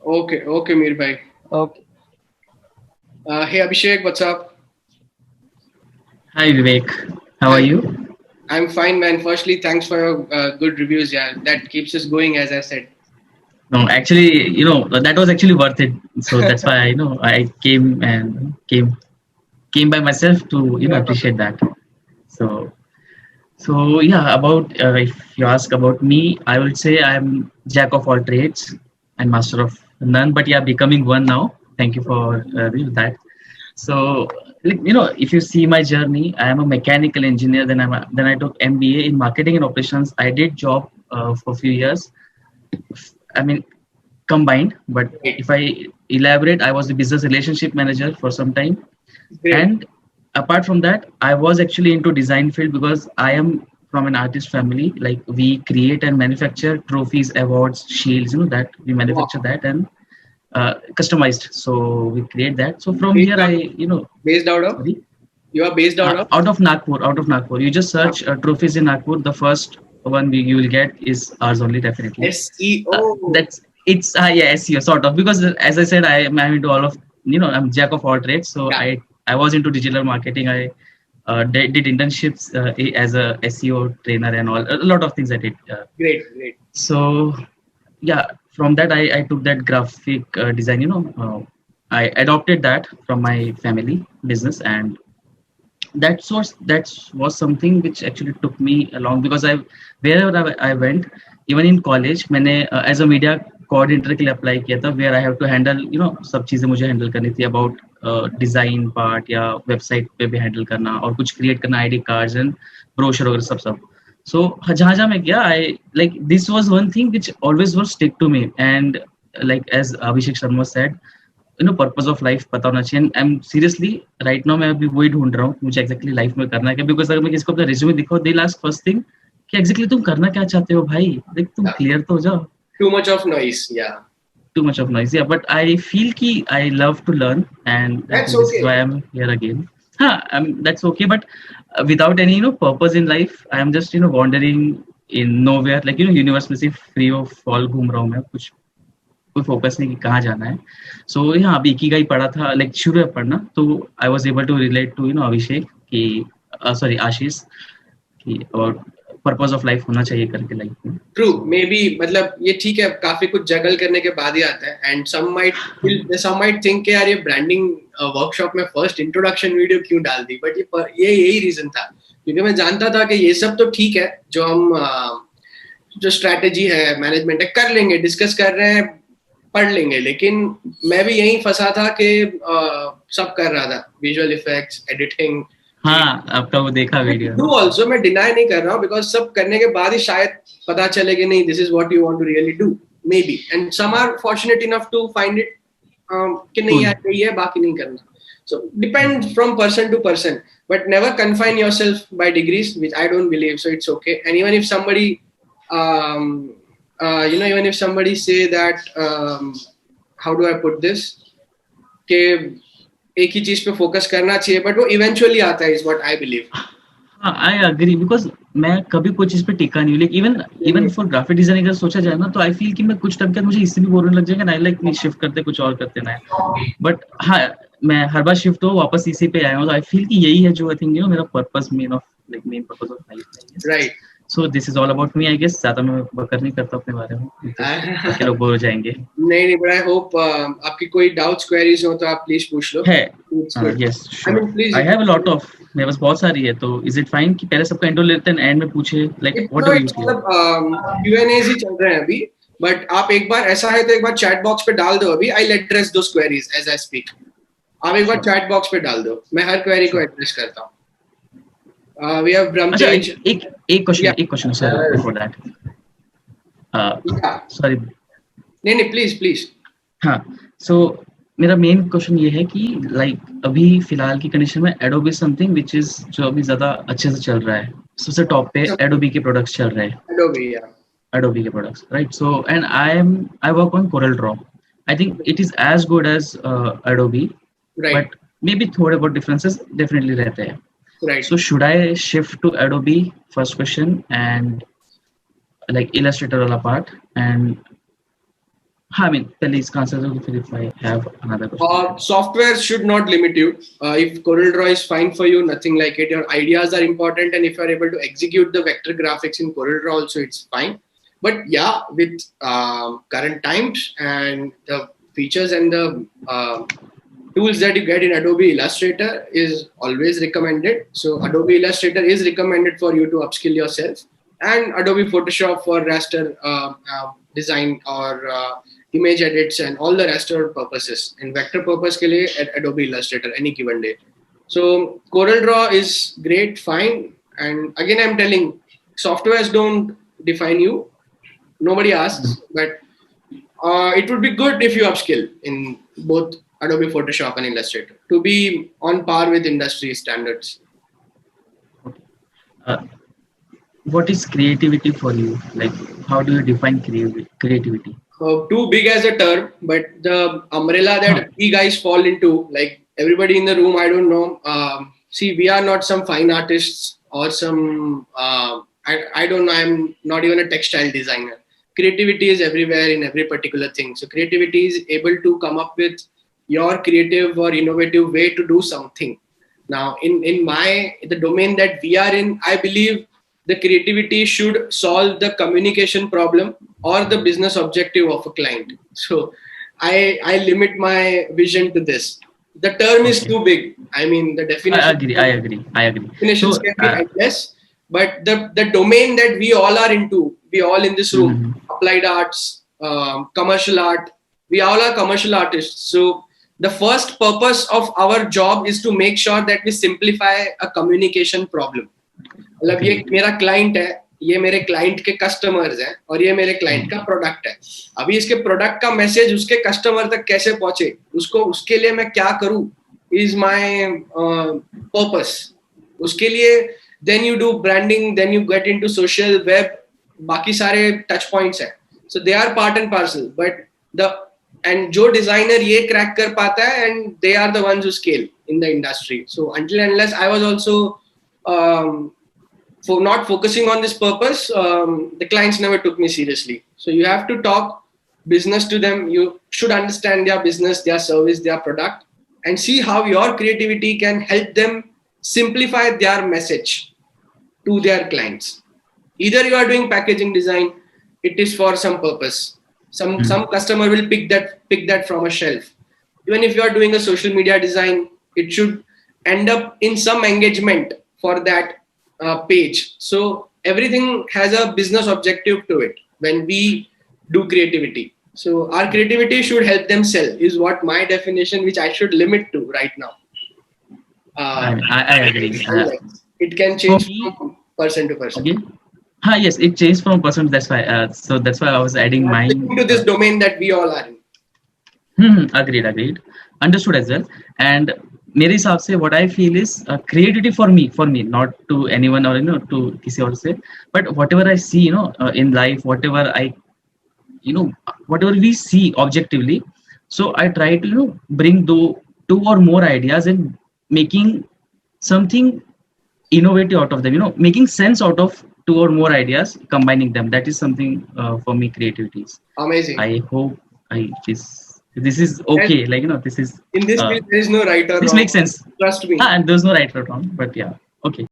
Okay, Mir bhai. Okay. Hey Abhishek, what's up? Hi Vivek, how are Hi, you? I'm fine, man. Firstly, thanks for your good reviews. Yeah, that keeps us going, as I said. No, actually, that was actually worth it. So that's why I came by myself to Yeah. appreciate that. So yeah, about if you ask about me, I would say I'm jack of all trades and master of none. But yeah, becoming one now. Thank you for that. So if you see my journey, I am a mechanical engineer. Then I took MBA in marketing and operations. I did job for a few years. I mean, combined, but Great, if I elaborate, I was the business relationship manager for some time. great. And apart from that, I was actually into design field because I am from an artist family. Like, we create and manufacture trophies, awards, shields, that we Wow. manufacture that and customized. So we create that. So from Based here, out, based out of? sorry, You are based out of? out of Nagpur. You just Ah, search trophies in Nagpur. The first one you will get is ours only, definitely. SEO. That's it's yeah, SEO sort of, because as I said, I'm into all of, I'm jack of all trades. So Yeah, I was into digital marketing. I did internships as a SEO trainer and all, a lot of things I did. great, great. So yeah, from that I took that graphic design. I adopted that from my family business, and that was something which actually took me along, because wherever I went, even in college, मैंने as a media coordinator के लिए apply किया था, where I have to handle, सब चीजें मुझे handle करनी थी about design part या website पे भी handle करना और कुछ create करना, ID cards and brochure वगैरह सब. So जहाँ जहाँ मैं गया, I like this was one thing which always was stick to me. And like as Abhishek Sharma said, purpose of life पता होना चाहिए. I am seriously right now मैं अभी वही ढूंढ रहा हूँ मुझे एग्जैक्टली लाइफ में करना है क्या. बिकॉज अगर मैं किसी को अपना रिज्यूमे दिखाऊं, दे लास्ट फर्स्ट थिंग कि एग्जैक्टली तुम करना क्या चाहते हो भाई. देख, तुम Yeah. क्लियर तो हो जाओ. Too much of noise. Yeah. Too much of noise, yeah but I feel कि I love to learn, and I That's think this is okay. Why I am here again. हाँ, that's okay, but without any purpose in life, I am just wandering in nowhere, like universe में सिर्फ free of fall घूम रहा हूँ मैं. कुछ कोई focus नहीं कि कहाँ जाना है. सो यहाँ अभी इकिगाई पढ़ा था, लाइक शुरू है पढ़ना, तो I was able to relate to Abhishek कि सॉरी आशीष कि और पर्पस ऑफ लाइफ होना चाहिए करके लाइफ में. ट्रू मे बी, मतलब ये ठीक है, काफी कुछ जगल करने के बाद ही आता है. एंड सम माइट थिंक यार ये ब्रांडिंग वर्कशॉप में फर्स्ट इंट्रोडक्शन वीडियो क्यों डाल दी. बट ये यही रीजन था, क्योंकि मैं जानता था कि ये सब तो ठीक है, जो हम जो स्ट्रैटेजी है, मैनेजमेंट है, कर लेंगे, डिस्कस कर रहे हैं, पढ़ लेंगे. लेकिन मैं भी यही फंसा था कि सब कर रहा था, विजुअल इफेक्ट्स, एडिटिंग. हाँ, आपका वो देखा वीडियो. डू ऑल्सो, मैं डिनाई नहीं कर रहा हूँ, बिकॉज सब करने के बाद ही शायद पता चले कि नहीं, this is what you want to really do, maybe. And some are fortunate enough to find it कि नहीं यार यही है, बाकी नहीं करना. So depends from person to person, but never confine yourself by degrees, which I don't believe. So it's okay. And even if somebody, even if somebody say that, how do I put this? कि एक ही चीज पे focus करना चाहिए, but वो eventually आता है, is what I believe. I agree, because मैं कभी कोई चीज पे टिका नहीं. Like even for graphic designing अगर सोचा जाए ना, तो आई फील कि मैं कुछ टाइम के बाद मुझे इससे भी बोरिंग लग जाएगा ना. लाइक नहीं, शिफ्ट करते कुछ और करते ना. बट हाँ, मैं हर बार शिफ्ट हो वापस इसी पे आया हूँ. आई फील कि यही है जो आई थिंक मेरा purpose, main purpose of life. Right. So this is all about me, I guess. ज्यादा मैं बकर नहीं करता अपने बारे में, बाकी लोग बोर हो जाएंगे. नहीं, बट आई होप आपकी कोई डाउट्स, क्वेरीज हो तो आप प्लीज पूछ लो. है. Yes, sure, I have a lot of, मेरे पास बहुत सारी है. तो इज इट फाइन कि पहले सबका इंट्रो लेते हैं, एंड में पूछे, like what do you feel? मतलब Q&As ही चल रहे हैं अभी, बट आप एक बार, ऐसा है तो एक बार चैट बॉक्स पे डाल दो. अभी I address those queries as I speak. आप एक बार चैट बॉक्स पे डाल दो, मैं हर क्वेरी को एड्रेस करता हूँ. We have Brahmatej. एक question sir before that. Sorry. नहीं, प्लीज. हाँ, सो मेरा मेन क्वेश्चन ये है कि लाइक अभी फिलहाल की कंडीशन में एडोबी समथिंग विच इज जो अभी ज्यादा अच्छे से चल रहा है. सबसे टॉप पे एडोबी के प्रोडक्ट्स चल रहे हैं. Adobe के products, right? So, and I work on Corel Draw. I think it is as good as Adobe, right? But maybe थोड़े बहुत differences definitely रहते हैं. Right. So should I shift to Adobe? First question, and like Illustrator वाला part, and I mean, पहले इसका answer दो फिर if I have another question. Software should not limit you. If CorelDRAW is fine for you, nothing like it. Your ideas are important, and if you are able to execute the vector graphics in CorelDRAW, also it's fine. But yeah, with current times and the features and the tools that you get in Adobe Illustrator is always recommended. So Adobe Illustrator is recommended for you to upskill yourself, and Adobe Photoshop for raster design or image edits and all the raster purposes. And vector purpose ke liye at Adobe Illustrator any given day. So CorelDRAW is great, fine. And again, I'm telling, softwares don't define you. Nobody asks, but it would be good if you upskill in both Adobe Photoshop and Illustrator to be on par with industry standards. What is creativity for you? Like, how do you define creativity? Too big as a term, but the umbrella that we guys fall into, like everybody in the room, I don't know. See, we are not some fine artists or some, I don't know, I'm not even a textile designer. Creativity is everywhere in every particular thing. So creativity is able to come up with your creative or innovative way to do something. Now, in the domain that we are in, I believe the creativity should solve the communication problem or the business objective of a client. So I limit my vision to this. The term is too big. I mean, the definition. I agree. Definitions can be endless, but the domain that we all are into, we all in this room, applied arts, commercial art, we all are commercial artists. So the first purpose of our job is to make sure that we simplify a communication problem. मतलब ये मेरा client है, ये मेरे client के customers हैं और ये मेरे क्लाइंट का प्रोडक्ट है. अभी इसके प्रोडक्ट का मैसेज उसके कस्टमर तक कैसे पहुंचे, उसके लिए मैं क्या करूं, इज माय पर्पस. उसके लिए then you do branding, then you get into social web, बाकी सारे टच पॉइंट्स हैं. So they are part and parcel, but and जो डिजाइनर ये क्रैक कर पाता है, and they are the ones who scale in the industry. So until and unless I was also for not focusing on this purpose, the clients never took me seriously. So you have to talk business to them. You should understand their business, their service, their product, and see how your creativity can help them simplify their message to their clients. Either you are doing packaging design, it is for some purpose. Some customer will pick that from a shelf. Even if you are doing a social media design, it should end up in some engagement for that page. So everything has a business objective to it when we do creativity. So our creativity should help them sell, is what my definition, which I should limit to right now. I agree. It can change from person to person. Okay. Yes, it changed from person. That's why. So that's why I was adding mine to this domain that we all are in. Agreed. Understood as well. And मेरे हिसाब से what I feel is creativity for me, not to anyone or to किसी और से, but whatever I see in life, whatever we see objectively, so I try to bring two or more ideas and making something innovative out of them, making sense out of two or more ideas, combining them. That is something for me creativity is. Amazing. I hope this is okay, and this is in this field there is no right or wrong. This makes sense. Trust me. And there's no right or wrong, but yeah, okay.